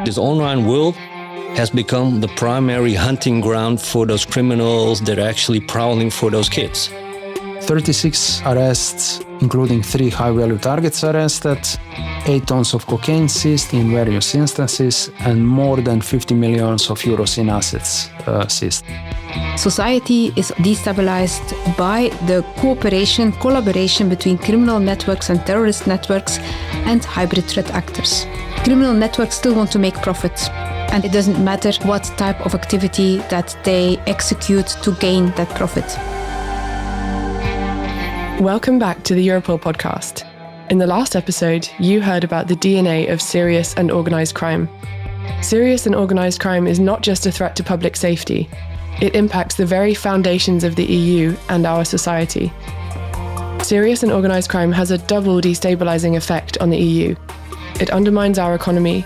This online world has become the primary hunting ground for those criminals that are actually prowling for those kids. 36 arrests, including 3 high-value targets arrested, 8 tons of cocaine seized in various instances, and more than 50 million euros in assets seized. Society is destabilized by the collaboration between criminal networks and terrorist networks and hybrid threat actors. Criminal networks still want to make profit, and it doesn't matter what type of activity that they execute to gain that profit. Welcome back to the Europol Podcast. In the last episode, you heard about the DNA of serious and organised crime. Serious and organised crime is not just a threat to public safety. It impacts the very foundations of the EU and our society. Serious and organised crime has a double destabilising effect on the EU. It undermines our economy,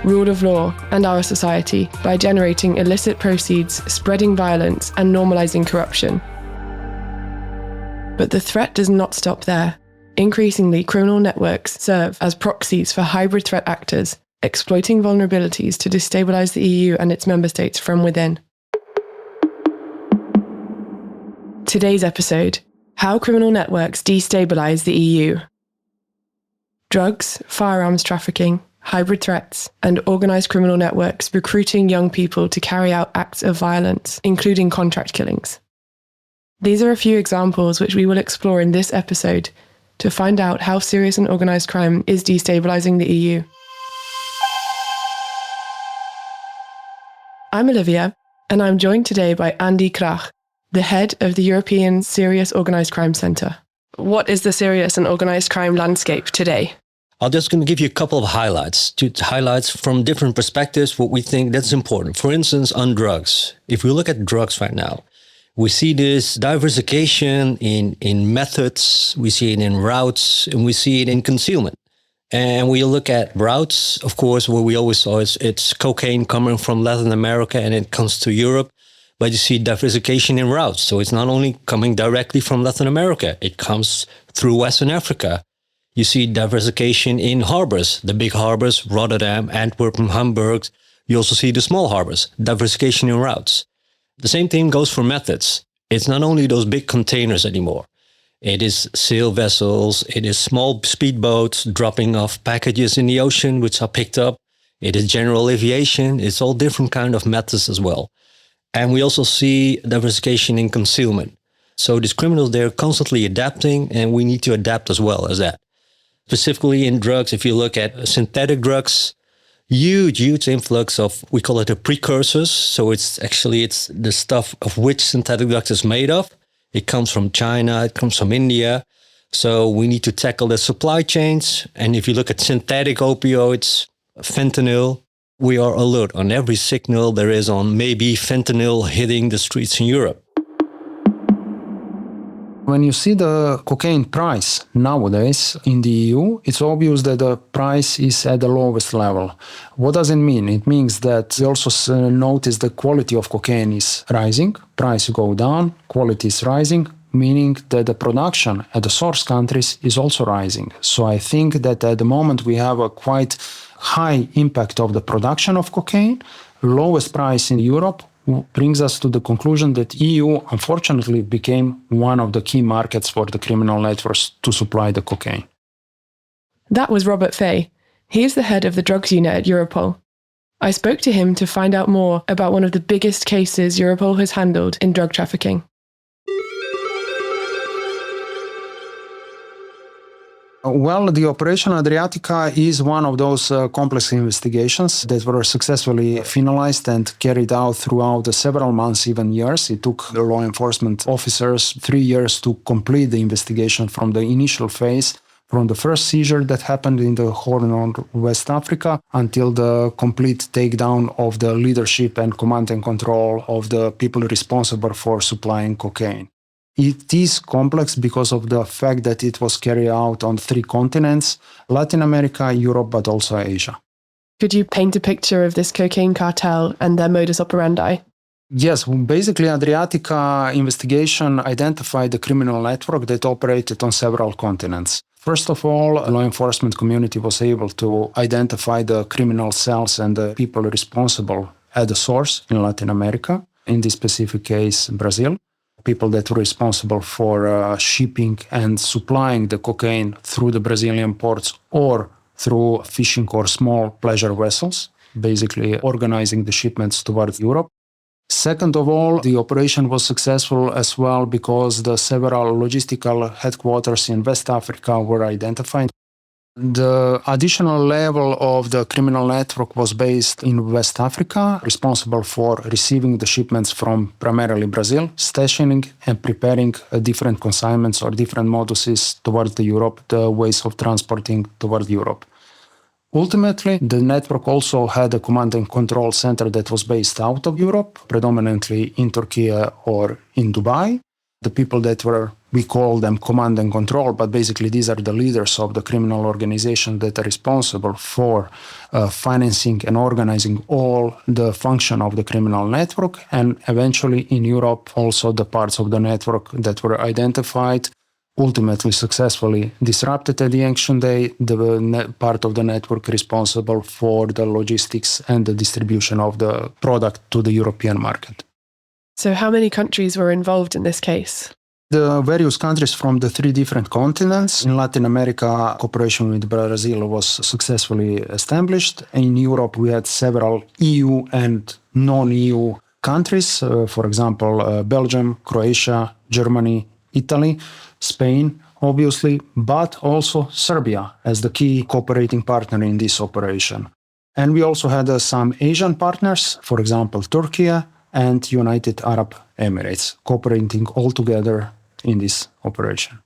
rule of law, and our society by generating illicit proceeds, spreading violence, and normalising corruption. But the threat does not stop there. Increasingly, criminal networks serve as proxies for hybrid threat actors, exploiting vulnerabilities to destabilize the EU and its member states from within. Today's episode: how criminal networks destabilize the EU. Drugs, firearms trafficking, hybrid threats, and organised criminal networks recruiting young people to carry out acts of violence, including contract killings. These are a few examples which we will explore in this episode to find out how serious and organised crime is destabilising the EU. I'm Olivia, and I'm joined today by Andy Krach, the head of the European Serious Organised Crime Centre. What is the serious and organised crime landscape today? I'm just going to give you a couple of highlights from different perspectives, what we think that's important. For instance, on drugs. If we look at drugs right now, we see this diversification in methods, we see it in routes, and we see it in concealment. And we look at routes, of course, where we always saw it's cocaine coming from Latin America and it comes to Europe. But you see diversification in routes. So it's not only coming directly from Latin America, it comes through Western Africa. You see diversification in harbors, the big harbors, Rotterdam, Antwerp, Hamburg. You also see the small harbors, diversification in routes. The same thing goes for methods. It's not only those big containers anymore. It is sail vessels, it is small speedboats dropping off packages in the ocean, which are picked up. It is general aviation. It's all different kind of methods as well. And we also see diversification in concealment. So these criminals, they're constantly adapting, and we need to adapt as well as that. Specifically in drugs, if you look at synthetic drugs, huge influx of, we call it the precursors. So it's the stuff of which synthetic drugs is made of. It comes from China, it comes from India. So we need to tackle the supply chains. And if you look at synthetic opioids, fentanyl, we are alert on every signal there is on maybe fentanyl hitting the streets in Europe. When you see the cocaine price nowadays in the EU, it's obvious that the price is at the lowest level. What does it mean? It means that we also notice the quality of cocaine is rising, price go down, quality is rising, meaning that the production at the source countries is also rising. So I think that at the moment we have a quite high impact of the production of cocaine, lowest price in Europe, brings us to the conclusion that EU unfortunately became one of the key markets for the criminal networks to supply the cocaine. That was Robert Fay. He's the head of the drugs unit at Europol. I spoke to him to find out more about one of the biggest cases Europol has handled in drug trafficking. Well, the Operation Adriatica is one of those complex investigations that were successfully finalized and carried out throughout several months, even years. It took the law enforcement officers 3 years to complete the investigation from the initial phase, from the first seizure that happened in the Horn of West Africa until the complete takedown of the leadership and command and control of the people responsible for supplying cocaine. It is complex because of the fact that it was carried out on 3 continents, Latin America, Europe, but also Asia. Could you paint a picture of this cocaine cartel and their modus operandi? Yes, basically Adriatica investigation identified the criminal network that operated on several continents. First of all, the law enforcement community was able to identify the criminal cells and the people responsible at the source in Latin America, in this specific case, Brazil. People that were responsible for shipping and supplying the cocaine through the Brazilian ports or through fishing or small pleasure vessels, basically organizing the shipments towards Europe. Second of all, the operation was successful as well because the several logistical headquarters in West Africa were identified. The additional level of the criminal network was based in West Africa, responsible for receiving the shipments from primarily Brazil, stationing and preparing different consignments or different moduses towards the Europe, the ways of transporting toward Europe. Ultimately, the network also had a command and control center that was based out of Europe, predominantly in Turkey or in Dubai. The people that were, we call them command and control, but basically these are the leaders of the criminal organization that are responsible for financing and organizing all the function of the criminal network. And eventually in Europe, also the parts of the network that were identified ultimately successfully disrupted at the action day, the part of the network responsible for the logistics and the distribution of the product to the European market. So how many countries were involved in this case? The various countries from the three different continents. In Latin America, cooperation with Brazil was successfully established. In Europe, we had several EU and non-EU countries, for example, Belgium, Croatia, Germany, Italy, Spain, obviously, but also Serbia as the key cooperating partner in this operation. And we also had some Asian partners, for example, Turkey and United Arab Emirates, cooperating all together in this operation.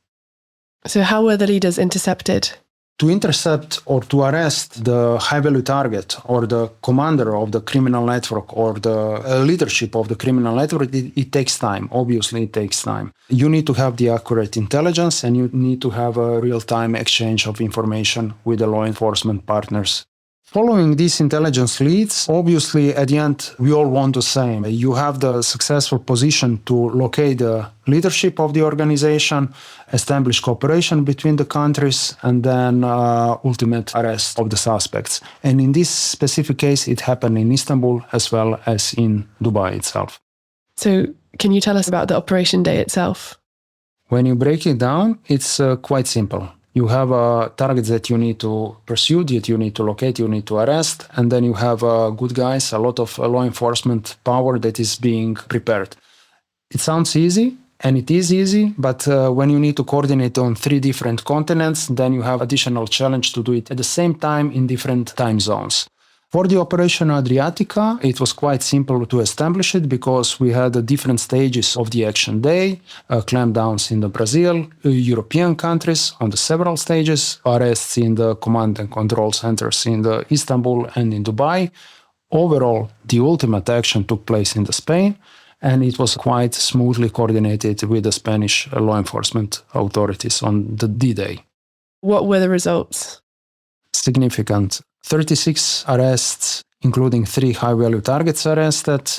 So how were the leaders intercepted? To intercept or to arrest the high-value target or the commander of the criminal network or the leadership of the criminal network, it takes time. Obviously, it takes time. You need to have the accurate intelligence and you need to have a real-time exchange of information with the law enforcement partners. Following these intelligence leads, obviously, at the end, we all want the same. You have the successful position to locate the leadership of the organization, establish cooperation between the countries, and then ultimate arrest of the suspects. And in this specific case, it happened in Istanbul as well as in Dubai itself. So can you tell us about the operation day itself? When you break it down, it's quite simple. You have targets that you need to pursue, that you need to locate, you need to arrest, and then you have good guys, a lot of law enforcement power that is being prepared. It sounds easy, and it is easy, but when you need to coordinate on three different continents, then you have additional challenge to do it at the same time in different time zones. For the operation Adriatica, it was quite simple to establish it because we had different stages of the action day, clampdowns in the Brazil, European countries on the several stages, arrests in the command and control centers in the Istanbul and in Dubai. Overall, the ultimate action took place in the Spain, and it was quite smoothly coordinated with the Spanish law enforcement authorities on the D-Day. What were the results? Significant. 36 arrests, including 3 high-value targets arrested,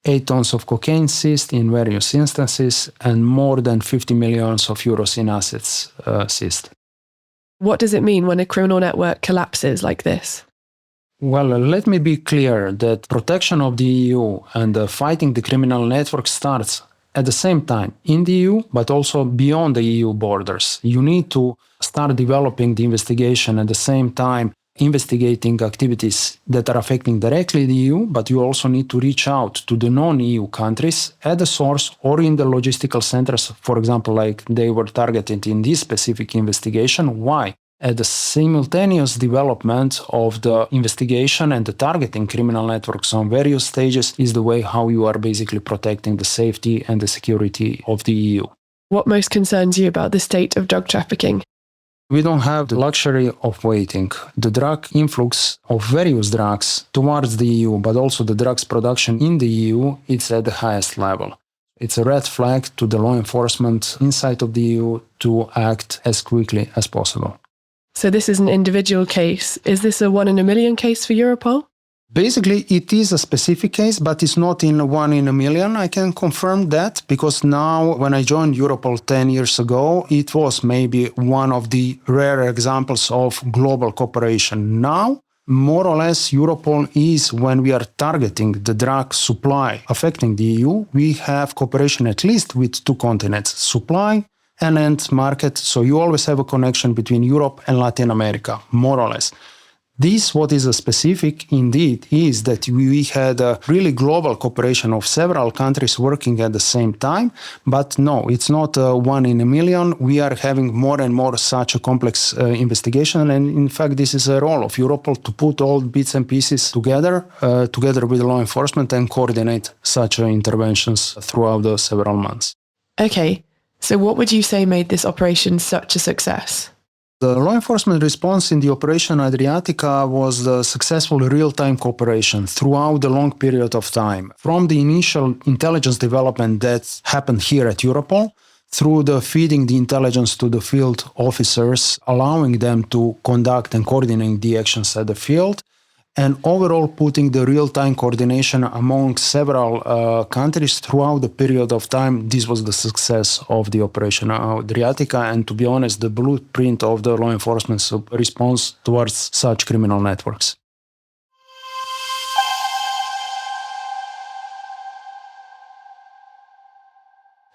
8 tons of cocaine seized in various instances, and more than 50 million euros in assets seized. What does it mean when a criminal network collapses like this? Well, let me be clear that protection of the EU and fighting the criminal network starts at the same time in the EU, but also beyond the EU borders. You need to start developing the investigation at the same time, investigating activities that are affecting directly the EU, but you also need to reach out to the non-EU countries at the source or in the logistical centers, for example, like they were targeted in this specific investigation. Why? At the simultaneous development of the investigation and the targeting criminal networks on various stages is the way how you are basically protecting the safety and the security of the EU. What most concerns you about the state of drug trafficking? We don't have the luxury of waiting. The drug influx of various drugs towards the EU, but also the drugs production in the EU, it's at the highest level. It's a red flag to the law enforcement inside of the EU to act as quickly as possible. So this is an individual case. Is this a 1 in a million case for Europol? Basically, it is a specific case, but it's not in 1 in a million. I can confirm that because now, when I joined Europol 10 years ago, it was maybe one of the rare examples of global cooperation. Now, more or less, Europol is, when we are targeting the drug supply affecting the EU, we have cooperation at least with 2 continents, supply and end market. So you always have a connection between Europe and Latin America, more or less. This, what is a specific indeed, is that we had a really global cooperation of several countries working at the same time. But no, it's not 1 in a million. We are having more and more such a complex investigation. And in fact, this is a role of Europol to put all bits and pieces together, together with law enforcement, and coordinate such interventions throughout the several months. Okay, so what would you say made this operation such a success? The law enforcement response in the Operation Adriatica was the successful real-time cooperation throughout the long period of time. From the initial intelligence development that happened here at Europol, through the feeding the intelligence to the field officers, allowing them to conduct and coordinate the actions at the field, and overall putting the real-time coordination among several countries throughout the period of time. This was the success of the Operation Adriatica, and to be honest, the blueprint of the law enforcement's response towards such criminal networks.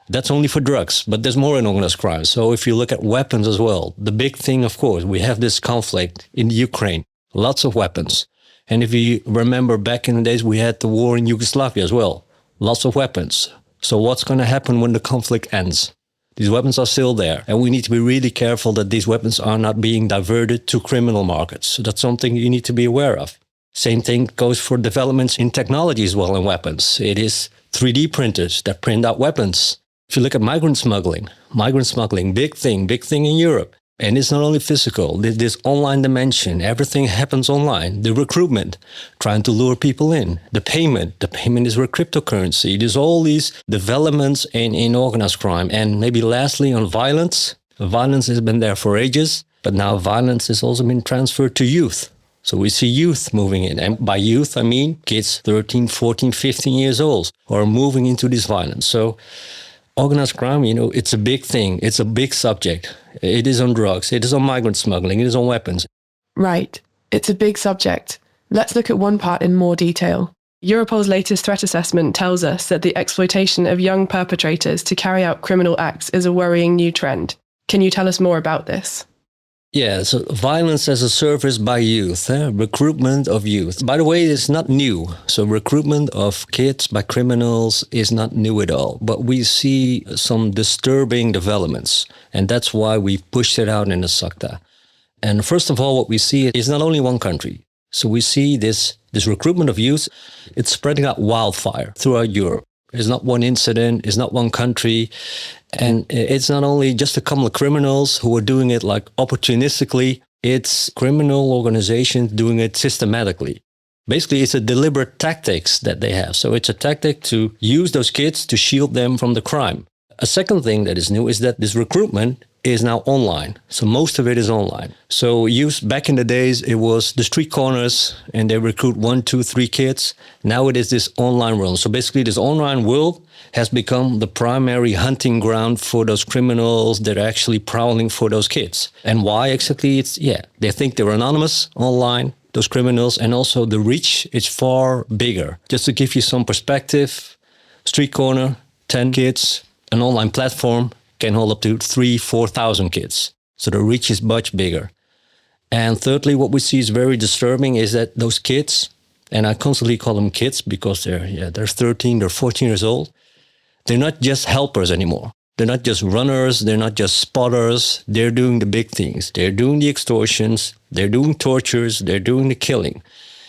That's only for drugs, but there's more in organized crime. So if you look at weapons as well, the big thing, of course, we have this conflict in Ukraine, lots of weapons. And if you remember back in the days, we had the war in Yugoslavia as well. Lots of weapons. So what's going to happen when the conflict ends? These weapons are still there. And we need to be really careful that these weapons are not being diverted to criminal markets. So that's something you need to be aware of. Same thing goes for developments in technology as well in weapons. It is 3D printers that print out weapons. If you look at migrant smuggling, big thing in Europe. And it's not only physical, this online dimension, everything happens online. The recruitment, trying to lure people in. The payment is with cryptocurrency. There's all these developments in organized crime. And maybe lastly on violence. Violence has been there for ages, but now violence has also been transferred to youth. So we see youth moving in. And by youth, I mean kids 13, 14, 15 years old who are moving into this violence. So organized crime, it's a big thing. It's a big subject. It is on drugs. It is on migrant smuggling. It is on weapons. Right. It's a big subject. Let's look at one part in more detail. Europol's latest threat assessment tells us that the exploitation of young perpetrators to carry out criminal acts is a worrying new trend. Can you tell us more about this? Yeah, so violence as a service by youth, recruitment of youth. By the way, it's not new. So recruitment of kids by criminals is not new at all. But we see some disturbing developments. And that's why we pushed it out in the SACTA. And first of all, what we see is not only one country. So we see this recruitment of youth, it's spreading out wildfire throughout Europe. It's not one incident, it's not one country. And it's not only just a couple of criminals who are doing it like opportunistically, it's criminal organizations doing it systematically. Basically, it's a deliberate tactics that they have. So it's a tactic to use those kids to shield them from the crime. A second thing that is new is that this recruitment is now online. So most of it is online. So back in the days, it was the street corners and they recruit 1, 2, 3 kids. Now it is this online world. So basically this online world has become the primary hunting ground for those criminals that are actually prowling for those kids. And why exactly? They think they're anonymous online, those criminals, and also the reach is far bigger. Just to give you some perspective, street corner, 10 kids, an online platform can hold up to 3,000-4,000 kids. So the reach is much bigger. And thirdly, what we see is very disturbing is that those kids, and I constantly call them kids because they're 13, they're 14 years old, they're not just helpers anymore. They're not just runners, they're not just spotters, they're doing the big things. They're doing the extortions, they're doing tortures, they're doing the killing.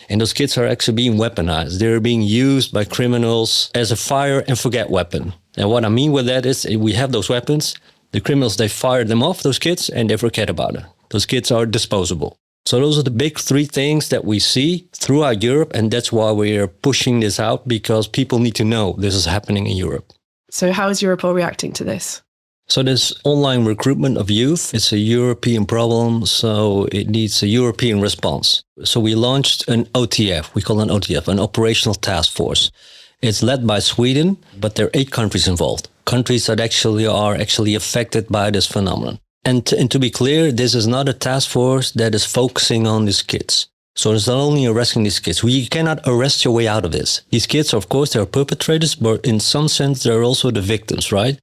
And those kids are actually being weaponized. They're being used by criminals as a fire and forget weapon. And what I mean with that is we have those weapons, the criminals, they fire them off, those kids, and they forget about it. Those kids are disposable. So those are the big 3 things that we see throughout Europe, and that's why we are pushing this out, because people need to know this is happening in Europe. So how is Europol reacting to this? So this online recruitment of youth, it's a European problem, so it needs a European response. So we launched an OTF, we call it an OTF, an operational task force. It's led by Sweden, but there are 8 countries involved, countries that are actually affected by this phenomenon. And to be clear, this is not a task force that is focusing on these kids. So it's not only arresting these kids. You cannot arrest your way out of this. These kids, of course, they're perpetrators, but in some sense, they're also the victims, right?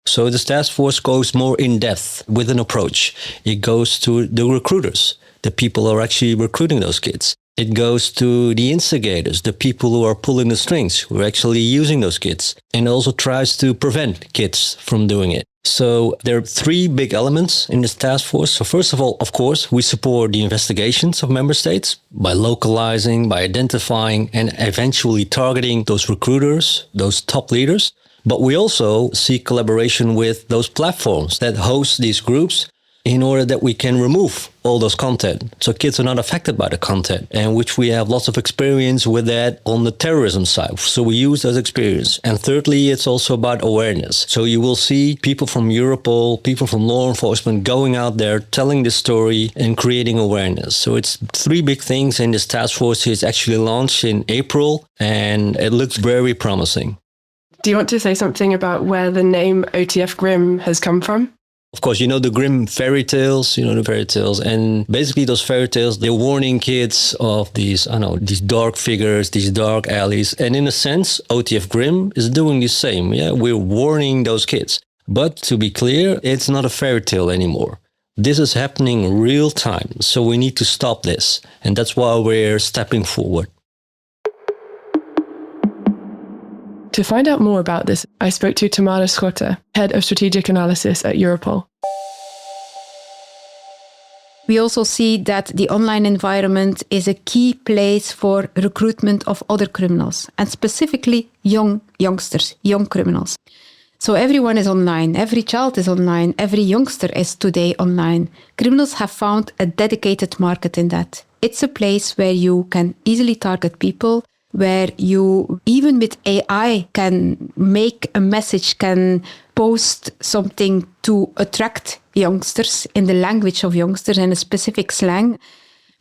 So this task force goes more in depth with an approach. It goes to the recruiters, the people who are actually recruiting those kids. It goes to the instigators, the people who are pulling the strings, who are actually using those kids. And also tries to prevent kids from doing it. So there are 3 big elements in this task force. So first of all, of course, we support the investigations of member states by localizing, by identifying, and eventually targeting those recruiters, those top leaders. But we also seek collaboration with those platforms that host these groups in order that we can remove all those content. So kids are not affected by the content, and which we have lots of experience with that on the terrorism side. So we use those experience. And thirdly, it's also about awareness. So you will see people from Europol, people from law enforcement going out there, telling this story and creating awareness. So it's 3 big things in this task force. It's actually launched in April, and it looks very promising. Do you want to say something about where the name OTF Grimm has come from? Of course, you know the Grimm fairy tales, and basically those fairy tales, they're warning kids of these dark figures, these dark alleys. And in a sense, OTF Grimm is doing the same. Yeah, we're warning those kids. But to be clear, it's not a fairy tale anymore. This is happening real time. So we need to stop this. And that's why we're stepping forward. To find out more about this, I spoke to Tamara Schotte, Head of Strategic Analysis at Europol. We also see that the online environment is a key place for recruitment of other criminals, and specifically youngsters, young criminals. So everyone is online, every child is online, every youngster is today online. Criminals have found a dedicated market in that. It's a place where you can easily target people, where you, even with AI, can make a message, can post something to attract youngsters in the language of youngsters and a specific slang,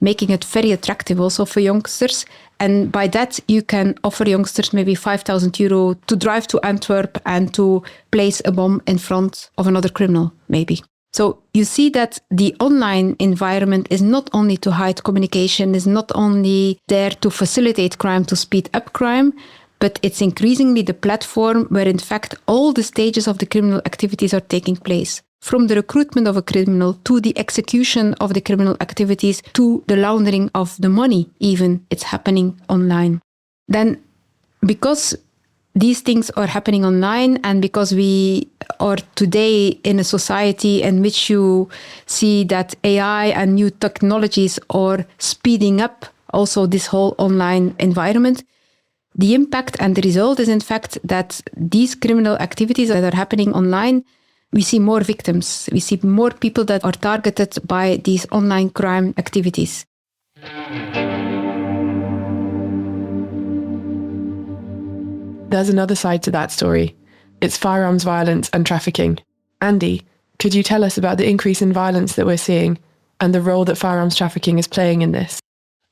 making it very attractive also for youngsters. And by that, you can offer youngsters maybe €5,000 to drive to Antwerp and to place a bomb in front of another criminal, maybe. So you see that the online environment is not only to hide communication, is not only there to facilitate crime, to speed up crime, but it's increasingly the platform where in fact all the stages of the criminal activities are taking place. From the recruitment of a criminal to the execution of the criminal activities to the laundering of the money even, it's happening online. Then because these things are happening online, and because we are today in a society in which you see that AI and new technologies are speeding up also this whole online environment, the impact and the result is in fact that these criminal activities that are happening online, we see more victims. We see more people that are targeted by these online crime activities. There's another side to that story. It's firearms violence and trafficking. Andy, could you tell us about the increase in violence that we're seeing and the role that firearms trafficking is playing in this?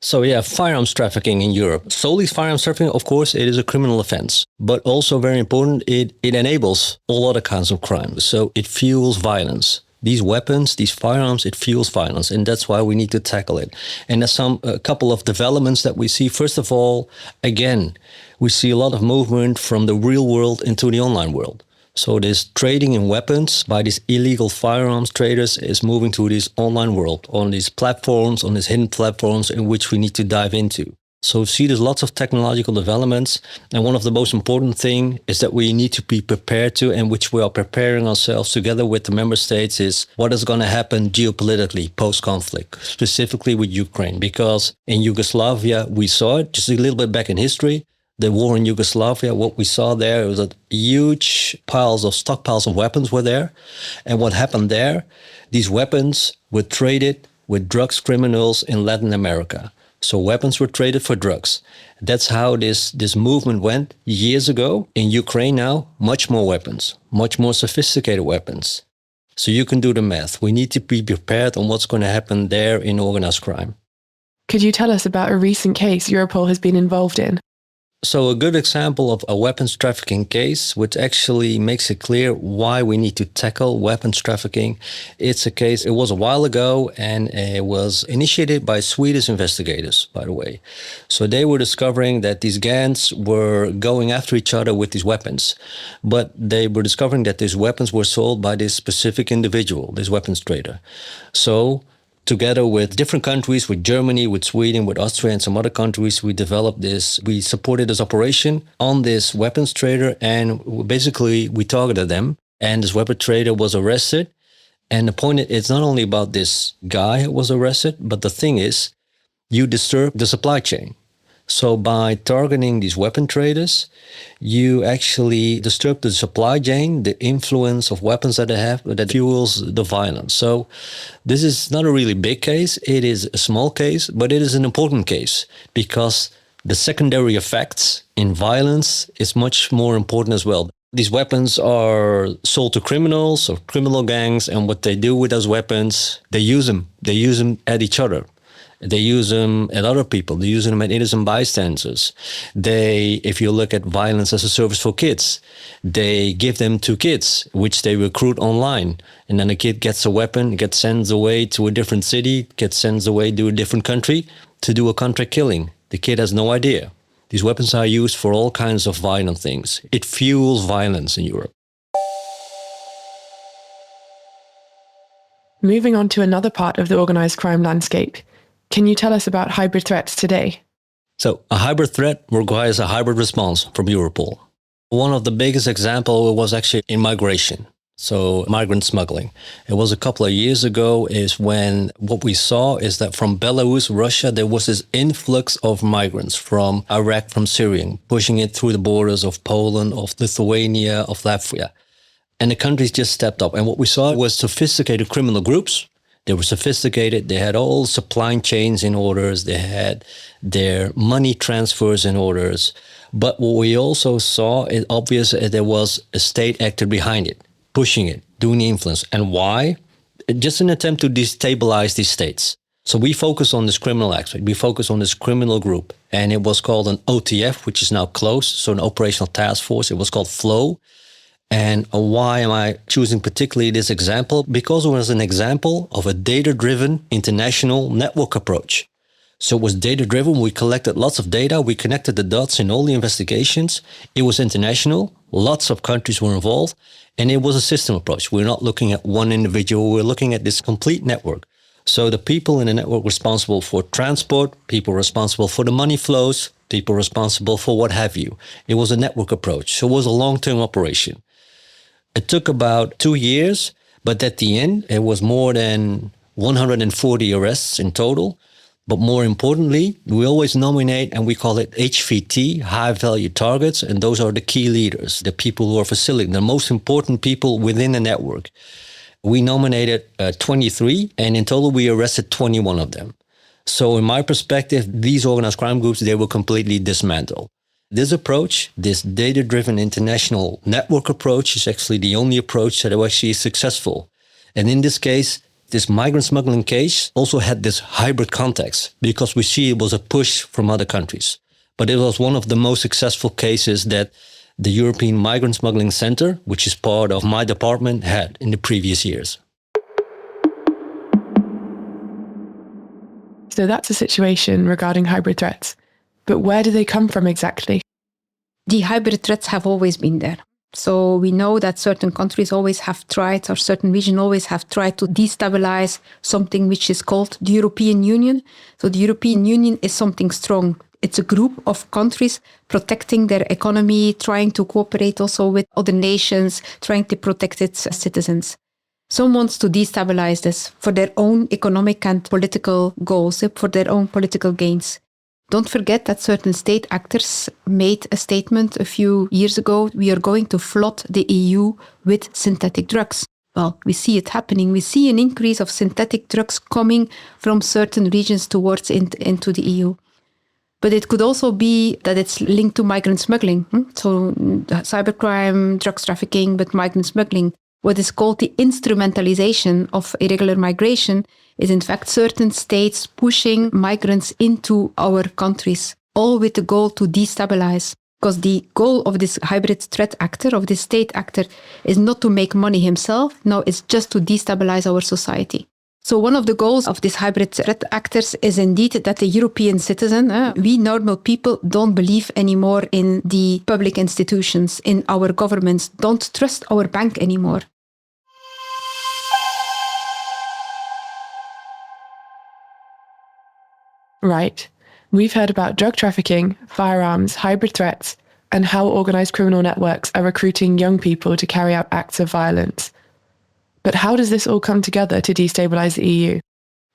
So yeah, firearms trafficking in Europe. Solely firearms trafficking, of course, it is a criminal offense. But also very important, it enables all other kinds of crimes. So it fuels violence. These weapons, these firearms, it fuels violence. And that's why we need to tackle it. And there's a couple of developments that we see. First of all, again, we see a lot of movement from the real world into the online world. So this trading in weapons by these illegal firearms traders is moving to this online world, on these platforms, on these hidden platforms in which we need to dive into. So we see there's lots of technological developments. And one of the most important thing is that we need to be prepared to, and which we are preparing ourselves together with the member states, is what is going to happen geopolitically post-conflict, specifically with Ukraine. Because in Yugoslavia, we saw it just a little bit back in history. The war in Yugoslavia, what we saw there was that huge stockpiles of weapons were there. And what happened there, these weapons were traded with drugs criminals in Latin America. So weapons were traded for drugs. That's how this movement went years ago. In Ukraine now, much more weapons, much more sophisticated weapons. So you can do the math. We need to be prepared on what's going to happen there in organized crime. Could you tell us about a recent case Europol has been involved in? So a good example of a weapons trafficking case, which actually makes it clear why we need to tackle weapons trafficking. It's a case, it was a while ago, and it was initiated by Swedish investigators, by the way. So they were discovering that these gangs were going after each other with these weapons. But they were discovering that these weapons were sold by this specific individual, this weapons trader. So together with different countries, with Germany, with Sweden, with Austria, and some other countries, we developed this. We supported this operation on this weapons trader, and basically we targeted them. And this weapons trader was arrested. And the point is, it's not only about this guy who was arrested, but the thing is, you disturb the supply chain. So by targeting these weapon traders, you actually disturb the supply chain, the influence of weapons that they have, that fuels the violence. So this is not a really big case. It is a small case, but it is an important case because the secondary effects in violence is much more important as well. These weapons are sold to criminals or criminal gangs, and what they do with those weapons, they use them. They use them at each other. They use them at other people. They use them at innocent bystanders. If you look at violence as a service for kids, they give them to kids, which they recruit online. And then a kid gets a weapon, gets sent away to a different city, gets sent away to a different country to do a contract killing. The kid has no idea. These weapons are used for all kinds of violent things. It fuels violence in Europe. Moving on to another part of the organised crime landscape, can you tell us about hybrid threats today? So a hybrid threat requires a hybrid response from Europol. One of the biggest examples was actually in migration. So migrant smuggling. It was a couple of years ago is when what we saw is that from Belarus, Russia, there was this influx of migrants from Iraq, from Syria, pushing it through the borders of Poland, of Lithuania, of Latvia. And the countries just stepped up. And what we saw was sophisticated criminal groups. They were sophisticated. They had all supply chains in orders. They had their money transfers in orders. But what we also saw is obvious there was a state actor behind it, pushing it, doing the influence. And why? Just an attempt to destabilize these states. So we focus on this criminal aspect. We focus on this criminal group. And it was called an OTF, which is now closed. So an operational task force. It was called FLOW. And why am I choosing particularly this example? Because it was an example of a data-driven international network approach. So it was data-driven. We collected lots of data. We connected the dots in all the investigations. It was international. Lots of countries were involved. And it was a system approach. We're not looking at one individual. We're looking at this complete network. So the people in the network responsible for transport, people responsible for the money flows, people responsible for what have you. It was a network approach. So it was a long-term operation. It took about 2 years, but at the end, it was more than 140 arrests in total. But more importantly, we always nominate, and we call it HVT, high value targets. And those are the key leaders, the people who are facilitating, the most important people within the network. We nominated 23, and in total, we arrested 21 of them. So in my perspective, these organized crime groups, they were completely dismantled. This approach, this data-driven international network approach, is actually the only approach that actually is successful. And in this case, this migrant smuggling case also had this hybrid context because we see it was a push from other countries. But it was one of the most successful cases that the European Migrant Smuggling Center, which is part of my department, had in the previous years. So that's a situation regarding hybrid threats. But where do they come from exactly? The hybrid threats have always been there. So we know that certain countries always have tried, or certain regions always have tried to destabilize something which is called the European Union. So the European Union is something strong. It's a group of countries protecting their economy, trying to cooperate also with other nations, trying to protect its citizens. Some wants to destabilize this for their own economic and political goals, for their own political gains. Don't forget that certain state actors made a statement a few years ago, we are going to flood the EU with synthetic drugs. Well, we see it happening. We see an increase of synthetic drugs coming from certain regions towards into the EU. But it could also be that it's linked to migrant smuggling. So cybercrime, drugs trafficking, but migrant smuggling. What is called the instrumentalization of irregular migration is in fact certain states pushing migrants into our countries, all with the goal to destabilize. Because the goal of this hybrid threat actor, of this state actor, is not to make money himself. No, it's just to destabilize our society. So one of the goals of these hybrid threat actors is indeed that the European citizen, we normal people, don't believe anymore in the public institutions, in our governments, don't trust our bank anymore. Right. We've heard about drug trafficking, firearms, hybrid threats, and how organised criminal networks are recruiting young people to carry out acts of violence. But how does this all come together to destabilise the EU?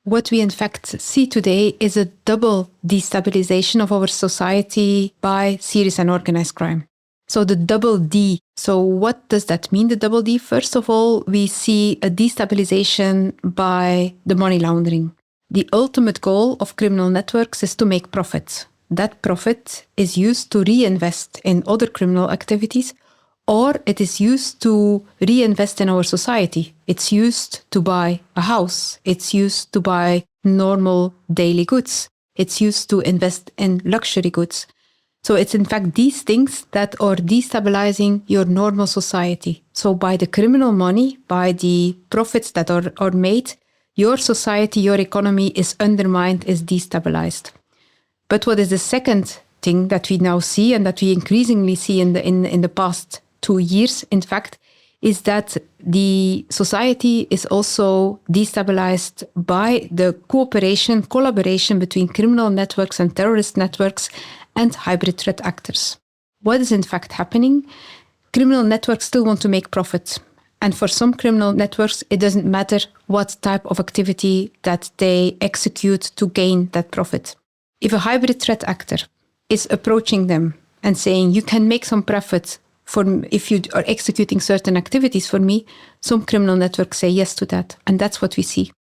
What we in fact see today is a double destabilization of our society by serious and organised crime. So the double D. So what does that mean, the double D? First of all, we see a destabilization by the money laundering. The ultimate goal of criminal networks is to make profit. That profit is used to reinvest in other criminal activities, or it is used to reinvest in our society. It's used to buy a house. It's used to buy normal daily goods. It's used to invest in luxury goods. So it's in fact these things that are destabilizing your normal society. So by the criminal money, by the profits that are made, your society, your economy is undermined, is destabilized. But what is the second thing that we now see and that we increasingly see in the past 2 years, in fact, is that the society is also destabilized by the collaboration between criminal networks and terrorist networks and hybrid threat actors. What is in fact happening? Criminal networks still want to make profit. And for some criminal networks, it doesn't matter what type of activity that they execute to gain that profit. If a hybrid threat actor is approaching them and saying, you can make some profit if you are executing certain activities for me, some criminal networks say yes to that. And that's what we see.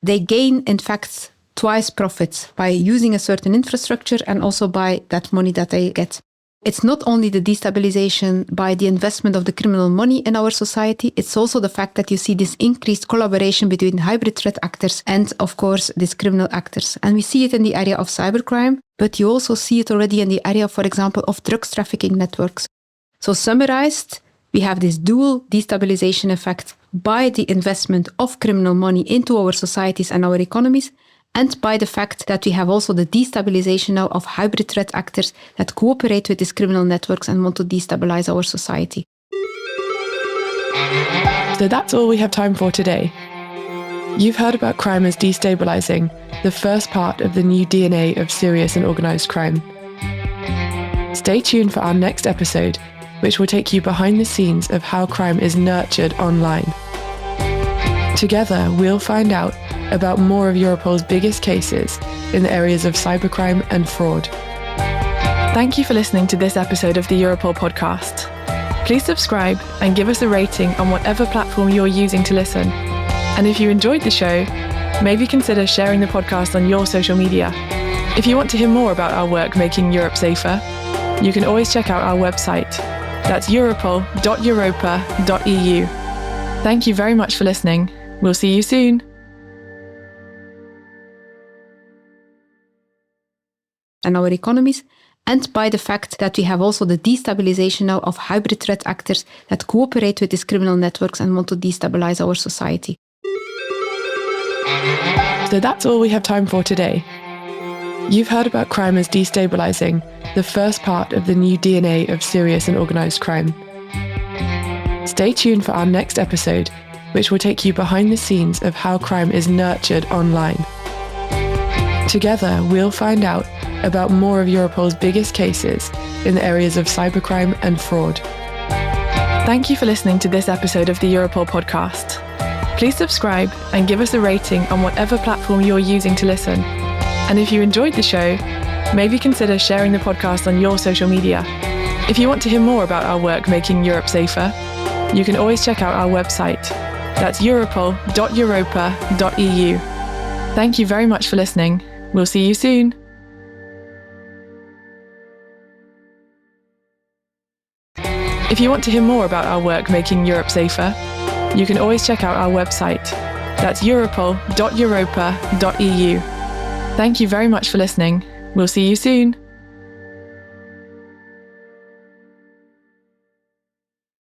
They gain, in fact, twice profits by using a certain infrastructure and also by that money that they get. It's not only the destabilization by the investment of the criminal money in our society, it's also the fact that you see this increased collaboration between hybrid threat actors and, of course, these criminal actors. And we see it in the area of cybercrime, but you also see it already in the area, for example, of drugs trafficking networks. So summarized, we have this dual destabilization effect by the investment of criminal money into our societies and our economies, and by the fact that we have also the destabilization now of hybrid threat actors that cooperate with these criminal networks and want to destabilize our society. So that's all we have time for today. You've heard about crime as destabilizing, the first part of the new DNA of serious and organised crime. Stay tuned for our next episode, which will take you behind the scenes of how crime is nurtured online. Together, we'll find out about more of Europol's biggest cases in the areas of cybercrime and fraud. Thank you for listening to this episode of the Europol Podcast. Please subscribe and give us a rating on whatever platform you're using to listen. And if you enjoyed the show, maybe consider sharing the podcast on your social media. If you want to hear more about our work making Europe safer, you can always check out our website. That's europol.europa.eu. Thank you very much for listening. We'll see you soon. And our economies, and by the fact that we have also the destabilization now of hybrid threat actors that cooperate with these criminal networks and want to destabilize our society. So that's all we have time for today. You've heard about crime as destabilizing, the first part of the new DNA of serious and organised crime. Stay tuned for our next episode, which will take you behind the scenes of how crime is nurtured online. Together, we'll find out about more of Europol's biggest cases in the areas of cybercrime and fraud. Thank you for listening to this episode of the Europol Podcast. Please subscribe and give us a rating on whatever platform you're using to listen. And if you enjoyed the show, maybe consider sharing the podcast on your social media. If you want to hear more about our work making Europe safer, you can always check out our website. That's europol.europa.eu. Thank you very much for listening. We'll see you soon. If you want to hear more about our work making Europe safer, you can always check out our website. That's europol.europa.eu. Thank you very much for listening. We'll see you soon.